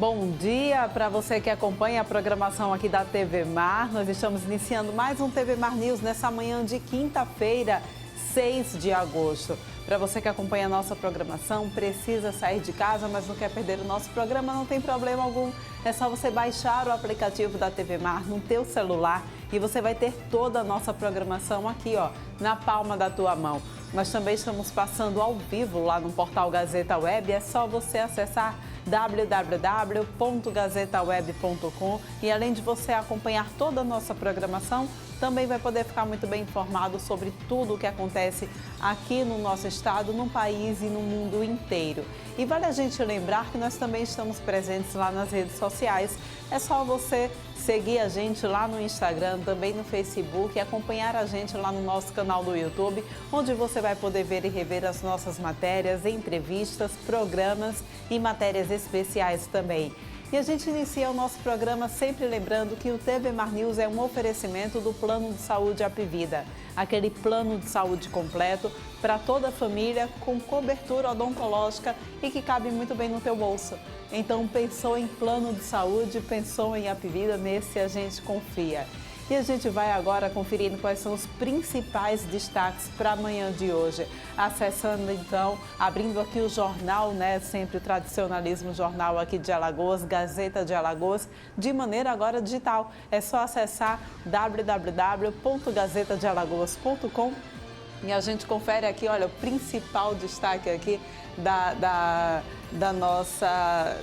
Bom dia para você que acompanha a programação aqui da TV Mar. Nós estamos iniciando mais um TV Mar News nessa manhã de quinta-feira, 6 de agosto. Para você que acompanha a nossa programação, precisa sair de casa, mas não quer perder o nosso programa, não tem problema algum. É só você baixar o aplicativo da TV Mar no teu celular e você vai ter toda a nossa programação aqui, ó, na palma da tua mão. Nós também estamos passando ao vivo lá no portal Gazeta Web, é só você acessar www.gazetaweb.com e além de você acompanhar toda a nossa programação, também vai poder ficar muito bem informado sobre tudo o que acontece aqui no nosso estado, no país e no mundo inteiro. E vale a gente lembrar que nós também estamos presentes lá nas redes sociais. É só você seguir a gente lá no Instagram, também no Facebook e acompanhar a gente lá no nosso canal do YouTube, onde você vai poder ver e rever as nossas matérias, entrevistas, programas e matérias especiais também. E a gente inicia o nosso programa sempre lembrando que o TV Mar News é um oferecimento do Plano de Saúde Apvida, aquele plano de saúde completo para toda a família com cobertura odontológica e que cabe muito bem no teu bolso. Então, pensou em plano de saúde, pensou em Apvida, nesse a gente confia. E a gente vai agora conferindo quais são os principais destaques para a manhã de hoje. Acessando então, abrindo aqui o jornal, né? Sempre o tradicionalismo jornal aqui de Alagoas, Gazeta de Alagoas, de maneira agora digital. É só acessar www.gazetadealagoas.com e a gente confere aqui, olha, o principal destaque aqui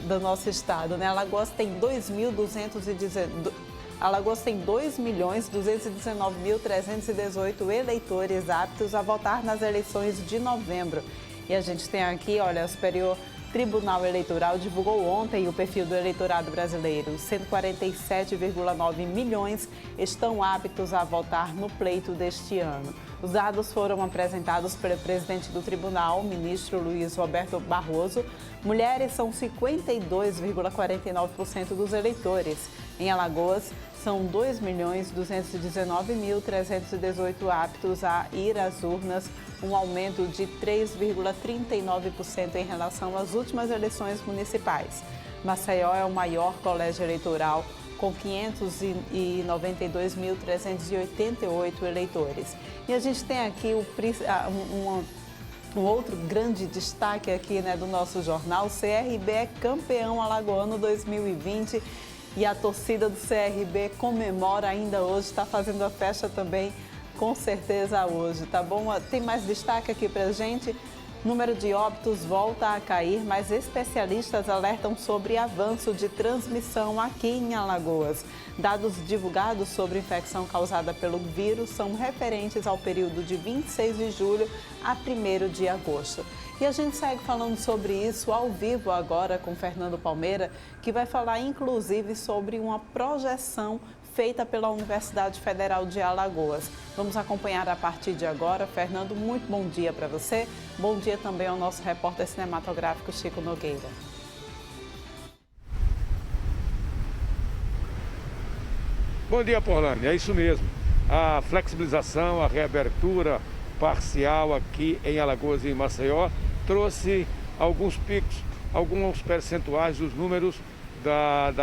do nosso estado, né? Alagoas tem 2.219.318 eleitores aptos a votar nas eleições de novembro. E a gente tem aqui, olha, o Superior Tribunal Eleitoral divulgou ontem o perfil do eleitorado brasileiro. 147,9 milhões estão aptos a votar no pleito deste ano. Os dados foram apresentados pelo presidente do tribunal, ministro Luiz Roberto Barroso. Mulheres são 52,49% dos eleitores. Em Alagoas, são 2.219.318 aptos a ir às urnas, um aumento de 3,39% em relação às últimas eleições municipais. Maceió é o maior colégio eleitoral, com 592.388 eleitores. E a gente tem aqui um outro grande destaque aqui, né, do nosso jornal. O CRB é campeão alagoano 2020 e a torcida do CRB comemora ainda hoje, está fazendo a festa também, com certeza hoje, tá bom? Tem mais destaque aqui pra gente. Número de óbitos volta a cair, mas especialistas alertam sobre avanço de transmissão aqui em Alagoas. Dados divulgados sobre infecção causada pelo vírus são referentes ao período de 26 de julho a 1º de agosto. E a gente segue falando sobre isso ao vivo agora com Fernando Palmeira, que vai falar inclusive sobre uma projeção feita pela Universidade Federal de Alagoas. Vamos acompanhar a partir de agora. Fernando, muito bom dia para você. Bom dia também ao nosso repórter cinematográfico Chico Nogueira. Bom dia, Paulane. É isso mesmo. A flexibilização, a reabertura parcial aqui em Alagoas e em Maceió trouxe alguns picos, alguns percentuais dos números da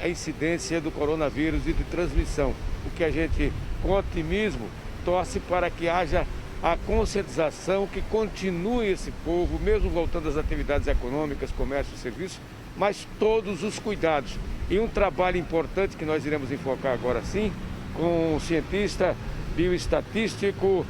incidência do coronavírus e de transmissão. O que a gente, com otimismo, torce para que haja a conscientização, que continue esse povo, mesmo voltando às atividades econômicas, comércio e serviço, mas todos os cuidados. E um trabalho importante que nós iremos enfocar agora sim, com um cientista bioestatístico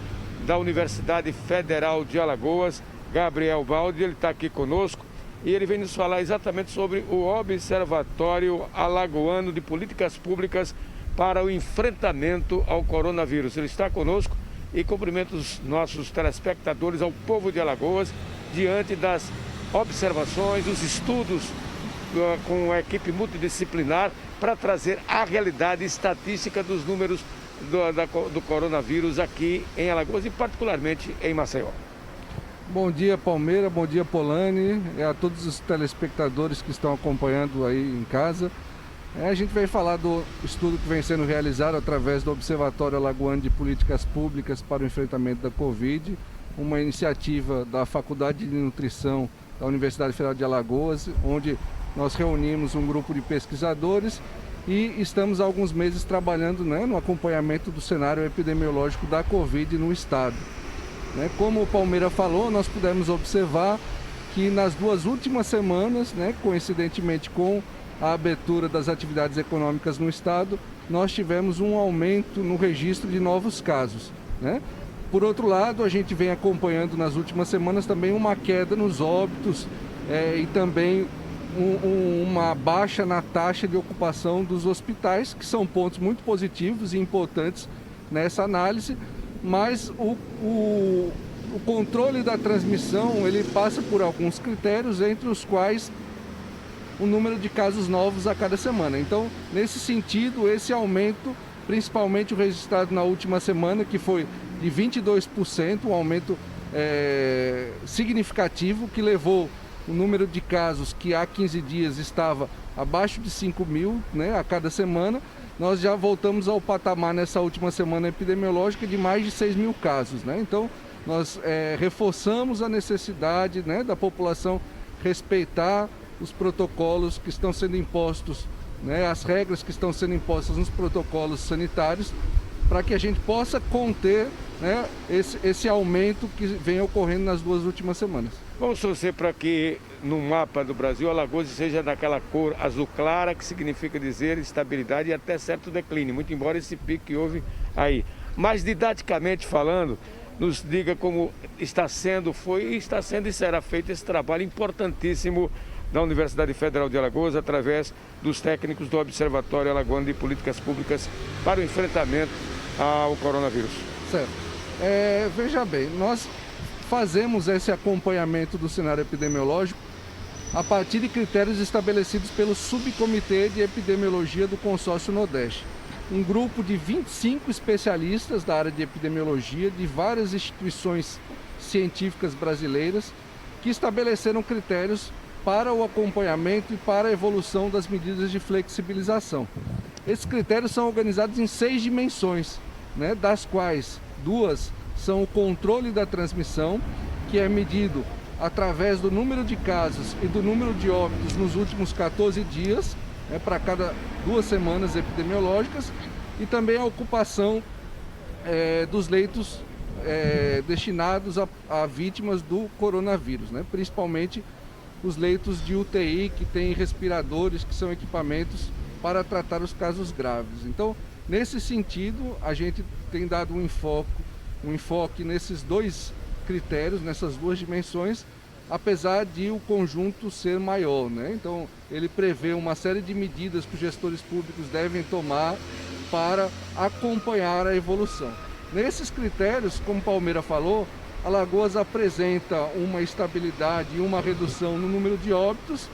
da Universidade Federal de Alagoas, Gabriel Baldi, ele está aqui conosco. E ele vem nos falar exatamente sobre o Observatório Alagoano de Políticas Públicas para o enfrentamento ao coronavírus. Ele está conosco e cumprimenta os nossos telespectadores, ao povo de Alagoas, diante das observações, dos estudos com a equipe multidisciplinar para trazer a realidade estatística dos números do coronavírus aqui em Alagoas e particularmente em Maceió. Bom dia, Palmeira, bom dia, Polani, a todos os telespectadores que estão acompanhando aí em casa. A gente vai falar do estudo que vem sendo realizado através do Observatório Alagoano de Políticas Públicas para o Enfrentamento da Covid, uma iniciativa da Faculdade de Nutrição da Universidade Federal de Alagoas, onde nós reunimos um grupo de pesquisadores e estamos há alguns meses trabalhando, né, no acompanhamento do cenário epidemiológico da Covid no estado. Como o Palmeira falou, nós pudemos observar que nas 2 últimas semanas, coincidentemente com a abertura das atividades econômicas no estado, nós tivemos um aumento no registro de novos casos. Por outro lado, a gente vem acompanhando nas últimas semanas também uma queda nos óbitos e também uma baixa na taxa de ocupação dos hospitais, que são pontos muito positivos e importantes nessa análise, mas o controle da transmissão ele passa por alguns critérios, entre os quais o número de casos novos a cada semana. Então, nesse sentido, esse aumento, principalmente o registrado na última semana, que foi de 22%, um aumento significativo, que levou o número de casos que há 15 dias estava abaixo de 5 mil, a cada semana. Nós já voltamos ao patamar nessa última semana epidemiológica de mais de 6 mil casos. Então, nós reforçamos a necessidade da população respeitar os protocolos que estão sendo impostos, as regras que estão sendo impostas nos protocolos sanitários, para que a gente possa conter esse aumento que vem ocorrendo nas 2 últimas semanas. Vamos torcer para que no mapa do Brasil Alagoas seja daquela cor azul clara, que significa dizer estabilidade e até certo declínio, muito embora esse pico que houve aí. Mas didaticamente falando, nos diga como está sendo e será feito esse trabalho importantíssimo da Universidade Federal de Alagoas, através dos técnicos do Observatório Alagoano de Políticas Públicas para o enfrentamento ao coronavírus. Certo. Veja bem, nós fazemos esse acompanhamento do cenário epidemiológico a partir de critérios estabelecidos pelo Subcomitê de Epidemiologia do Consórcio Nordeste. Um grupo de 25 especialistas da área de epidemiologia de várias instituições científicas brasileiras que estabeleceram critérios para o acompanhamento e para a evolução das medidas de flexibilização. Esses critérios são organizados em 6 dimensões, das quais 2 são o controle da transmissão, que é medido através do número de casos e do número de óbitos nos últimos 14 dias, para cada 2 semanas epidemiológicas, e também a ocupação dos leitos destinados a vítimas do coronavírus, principalmente os leitos de UTI, que têm respiradores, que são equipamentos para tratar os casos graves. Então, nesse sentido, a gente tem dado um enfoque nesses 2 critérios, nessas 2 dimensões, apesar de o conjunto ser maior. Então, ele prevê uma série de medidas que os gestores públicos devem tomar para acompanhar a evolução. Nesses critérios, como o Palmeira falou, Alagoas apresenta uma estabilidade e uma redução no número de óbitos,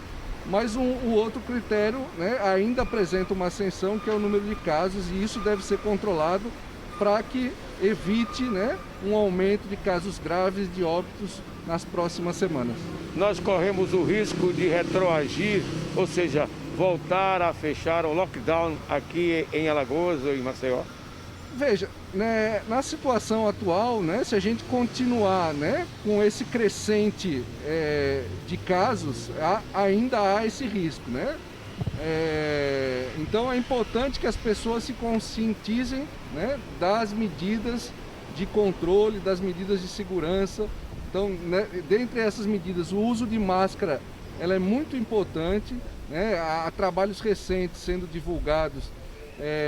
mas o outro critério ainda apresenta uma ascensão, que é o número de casos, e isso deve ser controlado para que evite um aumento de casos graves, de óbitos nas próximas semanas. Nós corremos o risco de retroagir, ou seja, voltar a fechar o lockdown aqui em Alagoas ou em Maceió? Veja, na situação atual, se a gente continuar com esse crescente de casos, ainda há esse risco. Então é importante que as pessoas se conscientizem das medidas de controle, das medidas de segurança. Então, dentre essas medidas, o uso de máscara ela é muito importante. Há trabalhos recentes sendo divulgados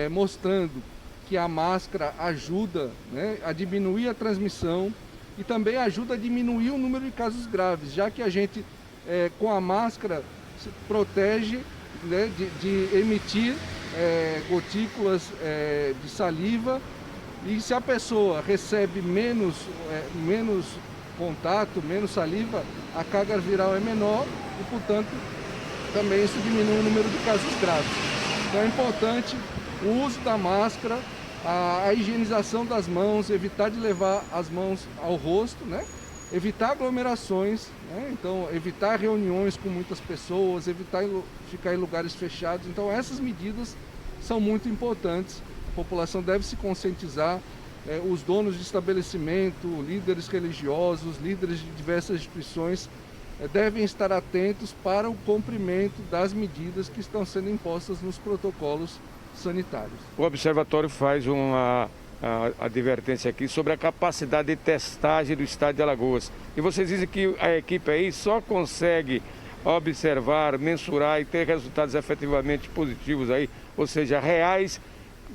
mostrando que a máscara ajuda a diminuir a transmissão e também ajuda a diminuir o número de casos graves, já que a gente, com a máscara, se protege de emitir gotículas de saliva, e se a pessoa recebe menos contato, menos saliva, a carga viral é menor e, portanto, também isso diminui o número de casos graves. Então é importante o uso da máscara, a higienização das mãos, evitar de levar as mãos ao rosto, evitar aglomerações, então evitar reuniões com muitas pessoas, evitar ficar em lugares fechados. Então essas medidas são muito importantes, a população deve se conscientizar, os donos de estabelecimento, líderes religiosos, líderes de diversas instituições devem estar atentos para o cumprimento das medidas que estão sendo impostas nos protocolos sanitários. O Observatório faz uma advertência aqui sobre a capacidade de testagem do estado de Alagoas. E vocês dizem que a equipe aí só consegue observar, mensurar e ter resultados efetivamente positivos aí, ou seja, reais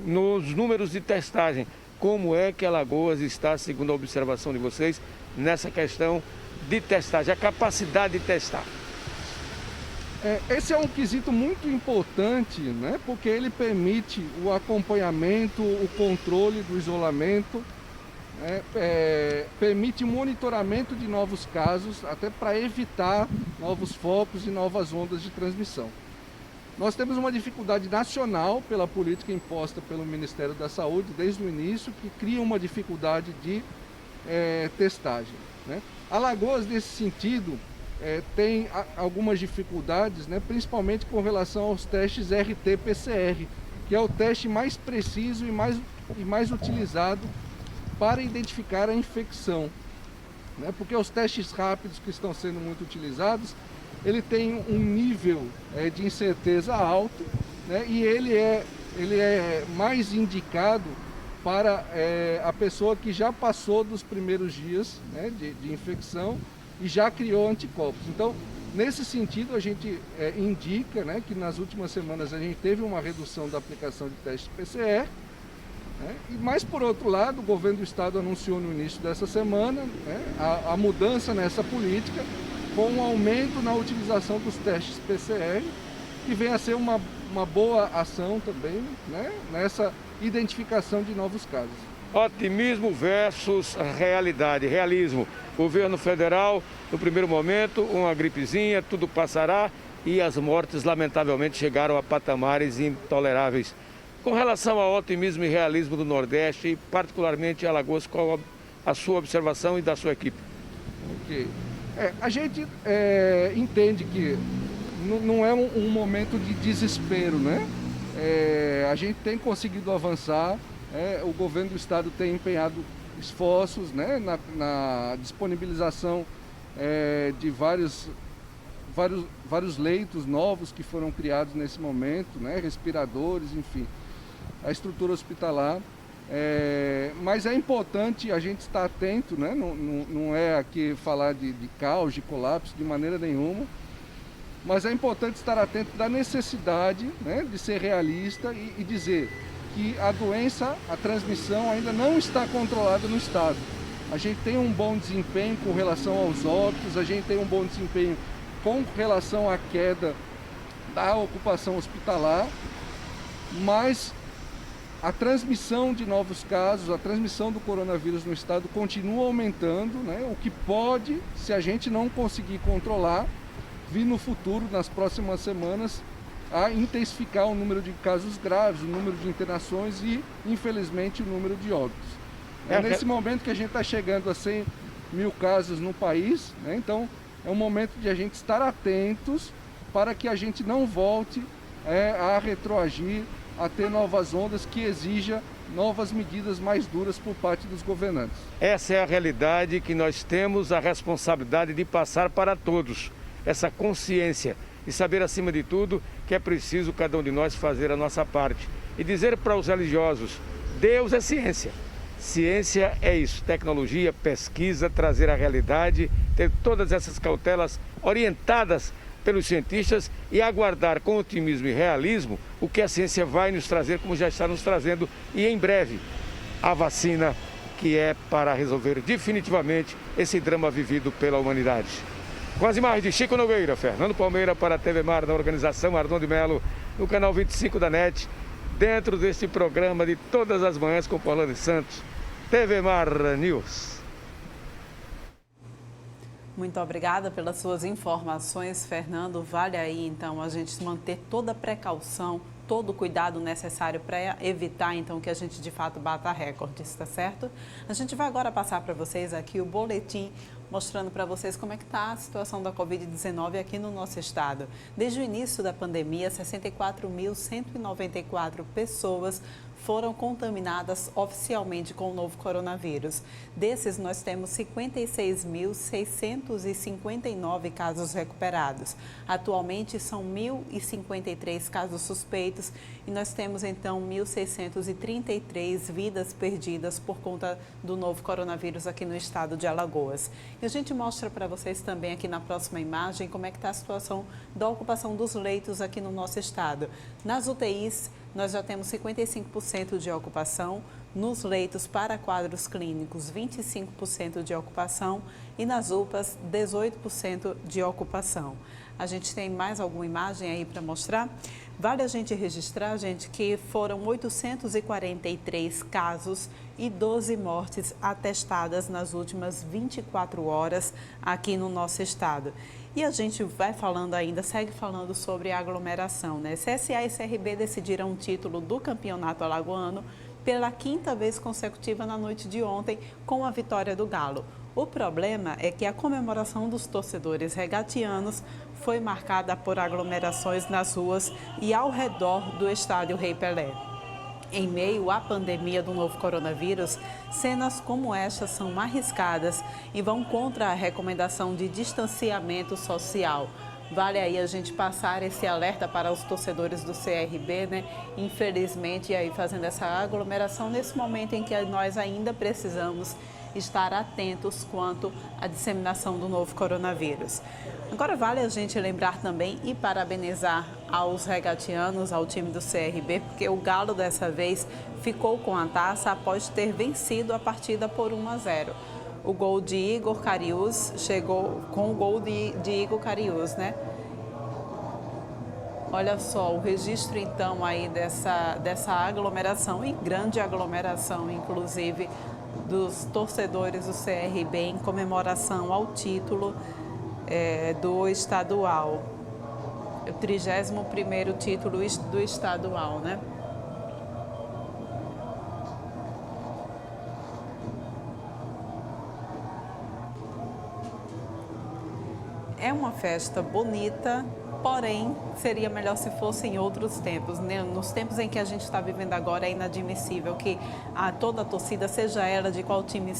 nos números de testagem. Como é que Alagoas está, segundo a observação de vocês, nessa questão de testagem, a capacidade de testar? Esse é um quesito muito importante, né? Porque ele permite o acompanhamento, o controle do isolamento, permite o monitoramento de novos casos, até para evitar novos focos e novas ondas de transmissão. Nós temos uma dificuldade nacional pela política imposta pelo Ministério da Saúde desde o início, que cria uma dificuldade de testagem, né? Alagoas, nesse sentido, tem algumas dificuldades, né, principalmente com relação aos testes RT-PCR, que é o teste mais preciso e mais utilizado para identificar a infecção, né, porque os testes rápidos que estão sendo muito utilizados, ele tem um nível de incerteza alto, né, e ele é mais indicado para a pessoa que já passou dos primeiros dias, né, de infecção e já criou anticorpos. Então, nesse sentido, a gente indica, né, que nas últimas semanas a gente teve uma redução da aplicação de testes PCR, né, mas, por outro lado, o governo do estado anunciou no início dessa semana, né, a mudança nessa política, com um aumento na utilização dos testes PCR, que vem a ser uma boa ação também, né, nessa identificação de novos casos. Otimismo versus realidade, realismo. Governo federal, no primeiro momento, uma gripezinha, tudo passará e as mortes, lamentavelmente, chegaram a patamares intoleráveis. Com relação ao otimismo e realismo do Nordeste, e particularmente Alagoas, qual a sua observação e da sua equipe? Ok. A gente entende que não é um momento de desespero, né? A gente tem conseguido avançar. O governo do estado tem empenhado esforços, né, na disponibilização de vários leitos novos que foram criados nesse momento, né, respiradores, enfim, a estrutura hospitalar. Mas é importante a gente estar atento, né, não é aqui falar de caos, de colapso, de maneira nenhuma, mas é importante estar atento da necessidade, né, de ser realista e dizer que a doença, a transmissão ainda não está controlada no estado. A gente tem um bom desempenho com relação aos óbitos, a gente tem um bom desempenho com relação à queda da ocupação hospitalar, mas a transmissão de novos casos, a transmissão do coronavírus no estado continua aumentando, né? O que pode, se a gente não conseguir controlar, vir no futuro, nas próximas semanas, a intensificar o número de casos graves, o número de internações e, infelizmente, o número de óbitos. Nesse momento que a gente está chegando a 100 mil casos no país, né? Então é um momento de a gente estar atentos para que a gente não volte a retroagir, a ter novas ondas que exija novas medidas mais duras por parte dos governantes. Essa é a realidade que nós temos a responsabilidade de passar para todos, essa consciência. E saber, acima de tudo, que é preciso cada um de nós fazer a nossa parte. E dizer para os religiosos, Deus é ciência. Ciência é isso, tecnologia, pesquisa, trazer a realidade, ter todas essas cautelas orientadas pelos cientistas e aguardar com otimismo e realismo o que a ciência vai nos trazer, como já está nos trazendo, e em breve a vacina que é para resolver definitivamente esse drama vivido pela humanidade. Com as imagens de Chico Nogueira, Fernando Palmeira para a TV Mar, na organização Arnon de Melo, no canal 25 da NET, dentro deste programa de todas as manhãs com Polani Santos, TV Mar News. Muito obrigada pelas suas informações, Fernando. Vale aí, então, a gente manter toda a precaução, todo o cuidado necessário para evitar, então, que a gente, de fato, bata recordes, tá certo? A gente vai agora passar para vocês aqui o boletim mostrando para vocês como é que está a situação da Covid-19 aqui no nosso estado. Desde o início da pandemia, 64.194 pessoas foram contaminadas oficialmente com o novo coronavírus. Desses, nós temos 56.659 casos recuperados. Atualmente, são 1.053 casos suspeitos e nós temos, então, 1.633 vidas perdidas por conta do novo coronavírus aqui no estado de Alagoas. E a gente mostra para vocês também aqui na próxima imagem como é que está a situação da ocupação dos leitos aqui no nosso estado. Nas UTIs, nós já temos 55% de ocupação, nos leitos para quadros clínicos 25% de ocupação e nas UPAs 18% de ocupação. A gente tem mais alguma imagem aí para mostrar? Vale a gente registrar, gente, que foram 843 casos e 12 mortes atestadas nas últimas 24 horas aqui no nosso estado. E a gente vai falando ainda, segue falando sobre a aglomeração, né? CSA e CRB decidiram o título do Campeonato Alagoano pela 5ª vez consecutiva na noite de ontem, com a vitória do Galo. O problema é que a comemoração dos torcedores regatianos foi marcada por aglomerações nas ruas e ao redor do estádio Rei Pelé. Em meio à pandemia do novo coronavírus, cenas como esta são arriscadas e vão contra a recomendação de distanciamento social. Vale aí a gente passar esse alerta para os torcedores do CRB, né? Infelizmente, aí fazendo essa aglomeração nesse momento em que nós ainda precisamos estar atentos quanto à disseminação do novo coronavírus. Agora vale a gente lembrar também e parabenizar aos regatianos, ao time do CRB, porque o Galo dessa vez ficou com a taça após ter vencido a partida por 1-0. O gol de Igor Cariús chegou com o gol de Igor Cariús, né? Olha só, o registro então aí dessa aglomeração e grande aglomeração, inclusive, dos torcedores do CRB em comemoração ao título do estadual, o 31º título do estadual, né? É uma festa bonita, porém, seria melhor se fosse em outros tempos, né? Nos tempos em que a gente está vivendo agora, é inadmissível que toda a torcida, seja ela de qual time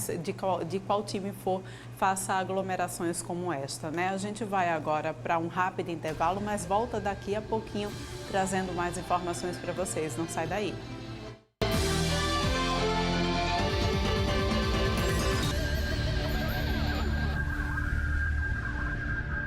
for, faça aglomerações como esta, né? A gente vai agora para um rápido intervalo, mas volta daqui a pouquinho trazendo mais informações para vocês. Não sai daí.